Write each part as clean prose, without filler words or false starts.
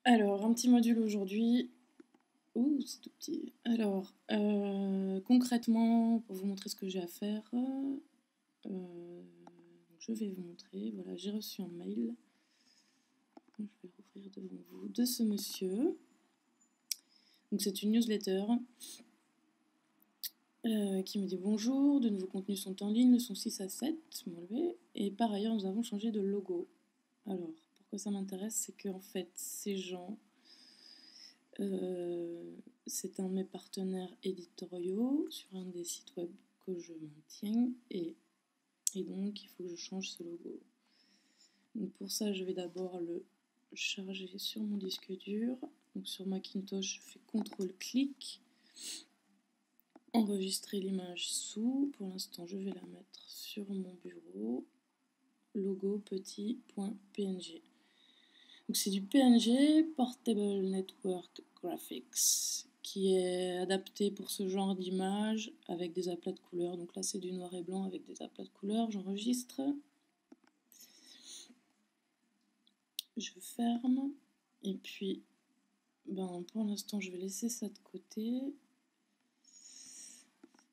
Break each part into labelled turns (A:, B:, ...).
A: Alors, un petit module aujourd'hui. Ouh, c'est tout petit. Alors, concrètement, pour vous montrer ce que j'ai à faire, je vais vous montrer. Voilà, j'ai reçu un mail. Je vais rouvrir devant vous de ce monsieur. Donc, c'est une newsletter qui me dit bonjour, de nouveaux contenus sont en ligne, leçon 6 à 7, et par ailleurs, nous avons changé de logo. Alors, pourquoi ça m'intéresse, c'est qu'en fait, ces gens. C'est un de mes partenaires éditoriaux sur un des sites web que je maintiens et donc il faut que je change ce logo. Donc pour ça, je vais d'abord le charger sur mon disque dur. Donc sur Macintosh, je fais CTRL-clic, enregistrer l'image sous. Pour l'instant, je vais la mettre sur mon bureau. Logo petit.png. Donc c'est du PNG, Portable Network Graphics, qui est adapté pour ce genre d'image avec des aplats de couleurs. Donc là c'est du noir et blanc avec des aplats de couleurs. J'enregistre. Je ferme. Et puis pour l'instant je vais laisser ça de côté.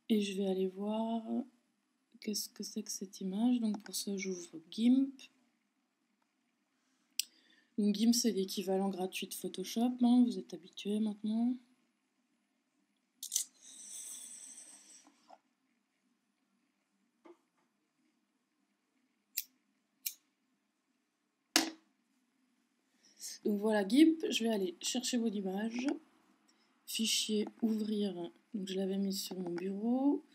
A: Et je vais aller voir qu'est-ce que c'est que cette image. Donc pour ça j'ouvre GIMP. Donc GIMP c'est l'équivalent gratuit de Photoshop, hein, vous êtes habitués maintenant. Donc voilà, GIMP, je vais aller chercher votre image, fichier, ouvrir, donc je l'avais mise sur mon bureau,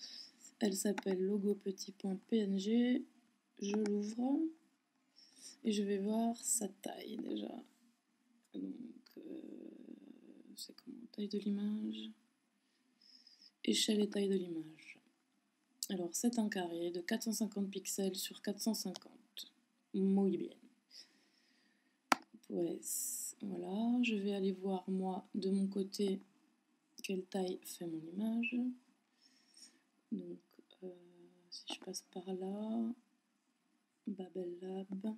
A: elle s'appelle logopetit.png, je l'ouvre, et je vais voir sa taille déjà. Donc, c'est comment, taille de l'image, échelle et taille de l'image. Alors c'est un carré de 450 pixels sur 450, muy bien. Pues, voilà, je vais aller voir moi de mon côté quelle taille fait mon image. Donc si je passe par là, Babel Lab,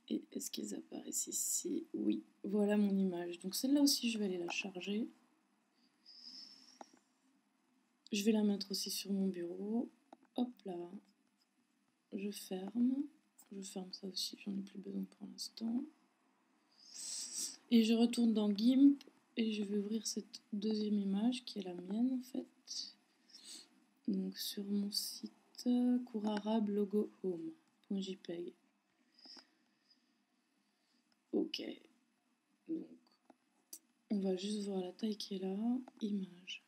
A: et est-ce qu'ils apparaissent ici? Oui, voilà mon image. Donc celle-là aussi je vais aller la charger. Je vais la mettre aussi sur mon bureau. Hop là, je ferme ça aussi, j'en ai plus besoin pour l'instant. Et je retourne dans GIMP et je vais ouvrir cette deuxième image qui est la mienne en fait. Donc sur mon site cours arabe logo home.jpg. Ok. Donc on va juste voir la taille qui est là. Image.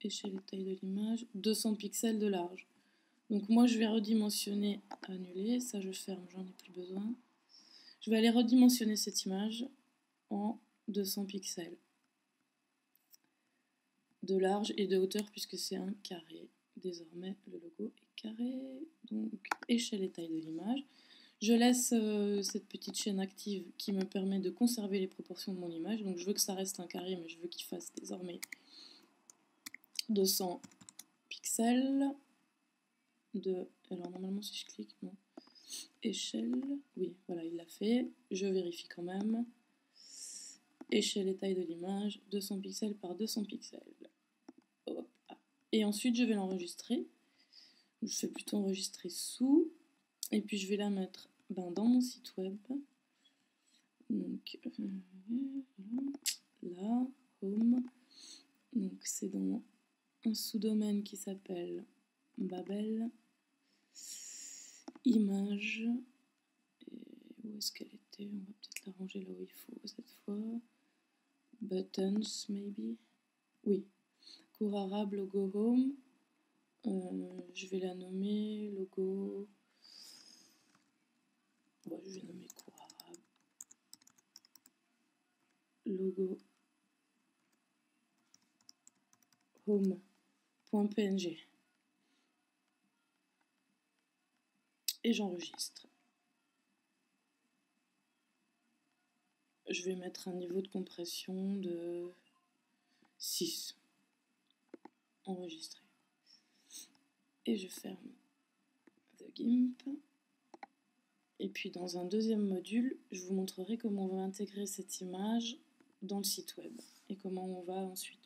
A: Échelle et taille de l'image. 200 pixels de large. Donc moi je vais redimensionner, annuler. Ça je ferme, j'en ai plus besoin. Je vais aller redimensionner cette image en 200 pixels de large et de hauteur puisque c'est un carré. Désormais le logo est carré. Donc échelle et taille de l'image. Je laisse cette petite chaîne active qui me permet de conserver les proportions de mon image. Donc je veux que ça reste un carré, mais je veux qu'il fasse désormais 200 pixels. Alors normalement si je clique, non. Échelle, oui, voilà, il l'a fait. Je vérifie quand même. Échelle et taille de l'image, 200 pixels par 200 pixels. Hop. Et ensuite je vais l'enregistrer. Je fais plutôt enregistrer sous. Et puis je vais la mettre dans mon site web. Donc là, home. Donc c'est dans un sous-domaine qui s'appelle Babel. Image. Et où est-ce qu'elle était? On va peut-être la ranger là où il faut cette fois. Buttons, maybe. Oui. Cours arabe, logo home. Je vais la nommer logo. Ouais, je vais nommer cours arabe. Logo home.png. Et j'enregistre. Je vais mettre un niveau de compression de 6. Enregistré. Et je ferme The GIMP. Et puis dans un deuxième module, je vous montrerai comment on va intégrer cette image dans le site web et comment on va ensuite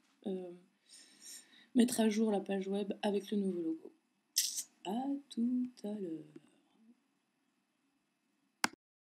A: mettre à jour la page web avec le nouveau logo. À tout à l'heure.